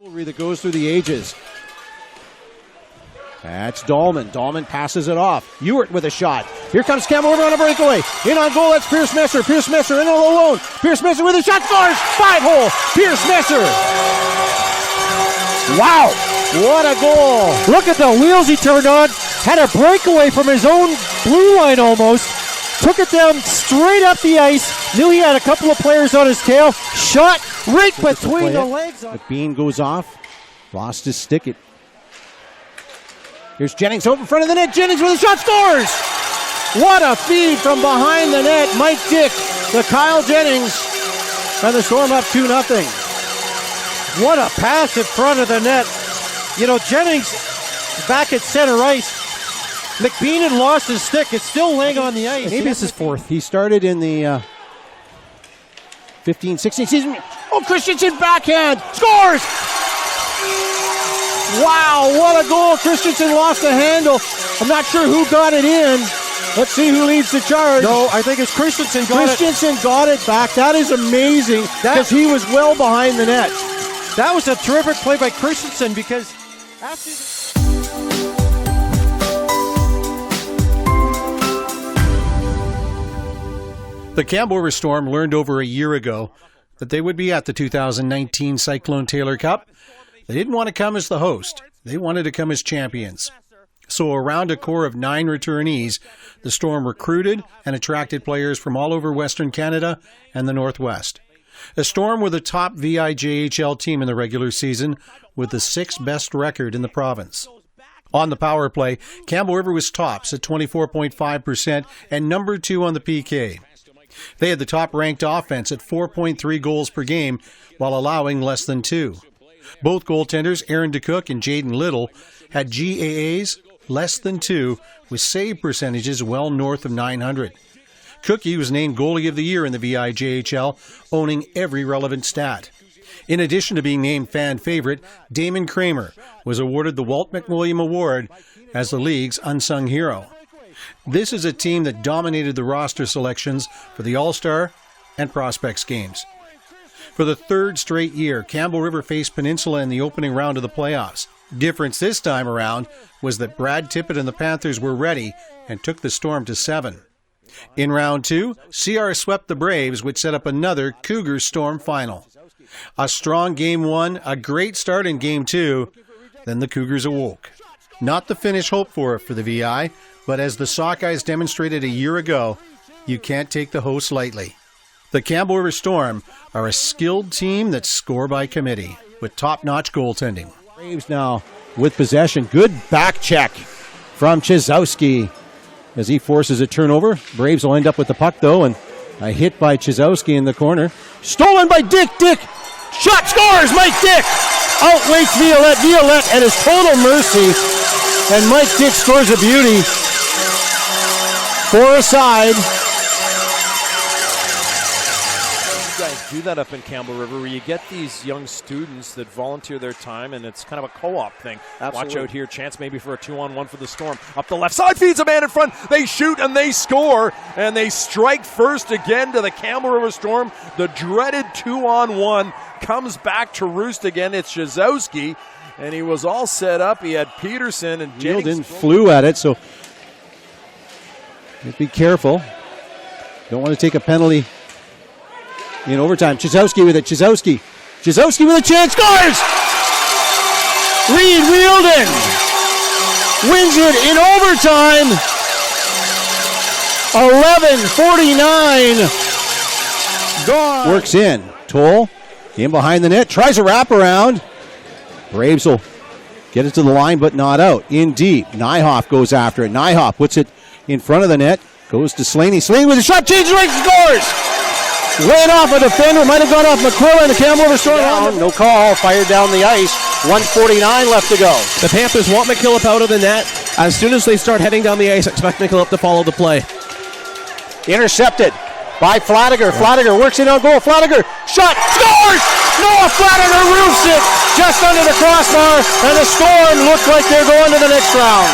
That goes through the ages. That's Dahlman. Dahlman passes it off. Ewart with a shot. Here comes Campbell over on a breakaway. In on goal, that's Pierce Messer. Pierce Messer in all alone. Pierce Messer with a shot. Scores! 5-hole. Pierce Messer. Wow! What a goal! Look at the wheels he turned on. Had a breakaway from his own blue line almost. Took it down straight up the ice. Knew he had a couple of players on his tail. Shot right between the legs. McBean goes off. Lost his stick. Here's Jennings out in front of the net. Jennings with a shot. Scores! What a feed from behind the net. Mike Dick to Kyle Jennings. And the Storm up 2-0. What a pass in front of the net. You know, Jennings back at center ice. McBean had lost his stick. It's still laying on the ice. Maybe this is fourth. He started in the 15-16 season. Oh, Christensen backhand. Scores! Wow, what a goal. Christensen lost the handle. I'm not sure who got it in. Let's see who leads the charge. No, I think it's Christensen got it back. That is amazing because he was well behind the net. That was a terrific play by Christensen because after The Campbell River Storm learned over a year ago that they would be at the 2019 Cyclone Taylor Cup. They didn't want to come as the host. They wanted to come as champions. So around a core of 9 returnees, the Storm recruited and attracted players from all over Western Canada and the Northwest. A Storm with a top VIJHL team in the regular season with the 6th best record in the province. On the power play, Campbell River was tops at 24.5% and number 2 on the PK. They had the top-ranked offense at 4.3 goals per game while allowing less than 2. Both goaltenders, Aaron DeCook and Jaden Little, had GAAs less than 2 with save percentages well north of 900. Cookie was named Goalie of the Year in the VIJHL, owning every relevant stat. In addition to being named fan favorite, Damon Kramer was awarded the Walt McWilliam Award as the league's unsung hero. This is a team that dominated the roster selections for the All-Star and Prospects games. For the 3rd straight year, Campbell River faced Peninsula in the opening round of the playoffs. Difference this time around was that Brad Tippett and the Panthers were ready and took the Storm to 7. In round 2, CR swept the Braves, which set up another Cougars-Storm final. A strong Game 1, a great start in Game 2, then the Cougars awoke. Not the finish hoped for the VI, but as the Sockeyes demonstrated a year ago, you can't take the host lightly. The Campbell River Storm are a skilled team that score by committee with top-notch goaltending. Braves now with possession. Good back check from Chizowski as he forces a turnover. Braves will end up with the puck, though, and a hit by Chizowski in the corner. Stolen by Dick. Dick! Shot scores! Mike Dick! Outweights Violette. Violette at his total mercy. And Mike Dick scores a beauty. 4 aside. Do that up in Campbell River where you get these young students that volunteer their time and it's kind of a co-op thing. Absolutely. Watch out here, chance maybe for a 2-on-1 for the Storm. Up the left side, feeds a man in front. They shoot and they score and they strike first again to the Campbell River Storm. The dreaded 2-on-1 comes back to roost again. It's Chizowski and he was all set up. He had Peterson and Jennings. Flew at it, so be careful. Don't want to take a penalty in overtime. Chizowski with it. Chizowski with a chance. Scores! Reed Wielden wins it in overtime. 11:49 gone. Works in. Toll in behind the net. Tries a wraparound. Braves will get it to the line, but not out. In deep. Nyhoff goes after it. Nyhoff puts it in front of the net. Goes to Slaney. Slaney with a shot. Changes right. Scores! Ran off a defender, might have gone off McQuillan. The Campbell River Storm down. No call, fired down the ice. 1:49 left to go. The Panthers want McKillop out of the net. As soon as they start heading down the ice, expect McKillop to follow the play. Intercepted by Flanagan. Flanagan works in on goal. Flanagan, shot, scores! Noah Flanagan roofs it just under the crossbar, and the Storm looks like they're going to the next round.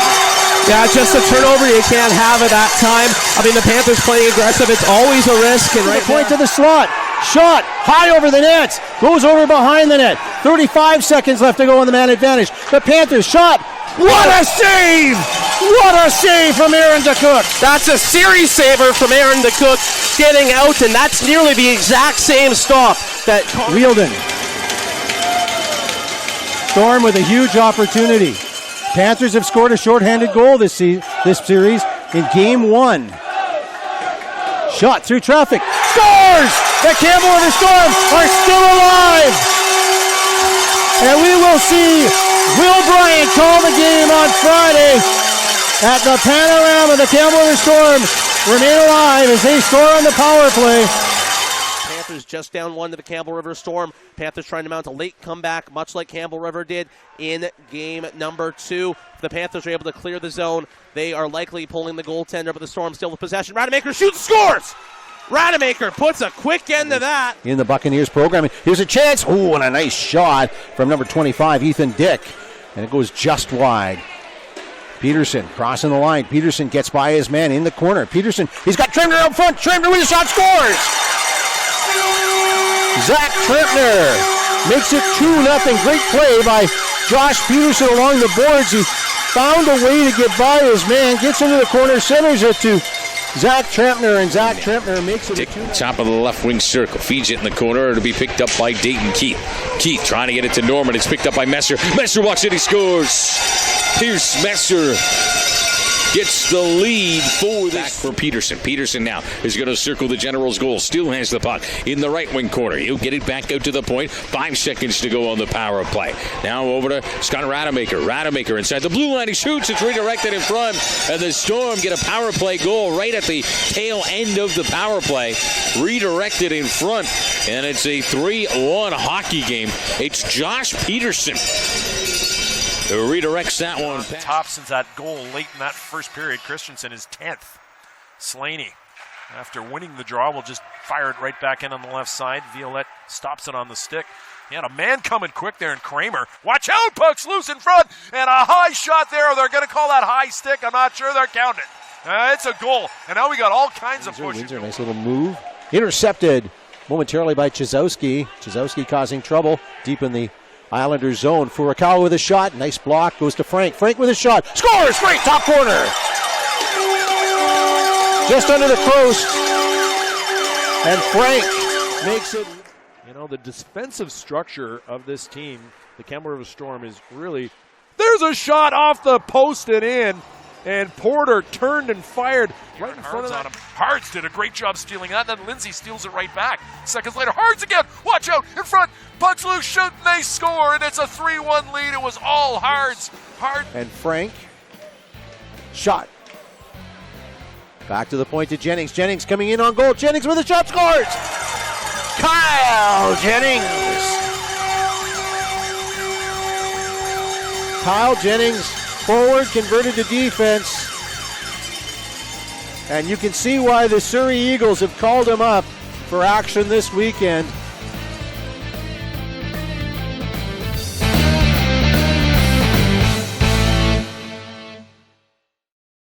Yeah, just a turnover you can't have at that time. I mean, the Panthers playing aggressive. It's always a risk. And right point to the slot. Shot high over the net. Goes over behind the net. 35 seconds left to go on the man advantage. The Panthers shot. What a save! What a save from Aaron DeCook. That's a series saver from Aaron DeCook getting out, and that's nearly the exact same stop that Wheeldon. Storm with a huge opportunity. Panthers have scored a shorthanded goal this series in Game 1. Shot through traffic. Scores! The Campbell River Storm are still alive! And we will see Will Bryant call the game on Friday at the Panorama. The Campbell River Storm remain alive as they score on the power play. Panthers just down 1 to the Campbell River Storm. Panthers trying to mount a late comeback, much like Campbell River did in game number 2. If the Panthers are able to clear the zone, they are likely pulling the goaltender, but the Storm still with possession. Rademacher shoots, scores! Rademacher puts a quick end to that. In the Buccaneers program, here's a chance. Oh, and a nice shot from number 25, Ethan Dick. And it goes just wide. Peterson crossing the line. Peterson gets by his man in the corner. Peterson, he's got Tremner out front. Tremner with a shot, scores! Zach Tremner makes it 2-0. Great play by Josh Peterson along the boards. He found a way to get by his man, gets into the corner, centers it to Zach Tremner, and Zach Tremner makes it top of the left wing circle, feeds it in the corner. It'll be picked up by Dayton Keith. Keith trying to get it to Norman. It's picked up by Messer. Messer walks in, he scores. Pierce Messer gets the lead for this. Back for Peterson. Peterson now is going to circle the Generals' goal. Still has the puck in the right wing corner. He'll get it back out to the point. 5 seconds to go on the power play. Now over to Scott Rademacher. Rademacher inside the blue line. He shoots. It's redirected in front. And the Storm get a power play goal right at the tail end of the power play. Redirected in front. And it's a 3-1 hockey game. It's Josh Peterson who redirects that one. Top since that goal late in that first period. Christensen is 10th. Slaney, after winning the draw, will just fire it right back in on the left side. Violette stops it on the stick. He had a man coming quick there, and Kramer. Watch out, puck's loose in front, and a high shot there. They're going to call that high stick. I'm not sure they're counting. It's a goal, and now we got all kinds of push. Windsor, nice little move. Intercepted momentarily by Chizowski. Chizowski causing trouble deep in the Islanders zone. Furukawa with a shot. Nice block. Goes to Frank. Frank with a shot. Scores! Great top corner. Just under the post. And Frank makes it. You know, the defensive structure of this team, the Campbell River Storm, is really... There's a shot off the post and in. And Porter turned and fired right in front of him. Hards did a great job stealing that. Then Lindsay steals it right back. Seconds later, Hards again. Watch out in front. Puck's loose, shoot, and they score. And it's a 3-1 lead. It was all Hards. And Frank. Shot. Back to the point to Jennings. Jennings coming in on goal. Jennings with a shot, scores! Kyle Jennings. Kyle Jennings, forward, converted to defense. And you can see why the Surrey Eagles have called him up for action this weekend.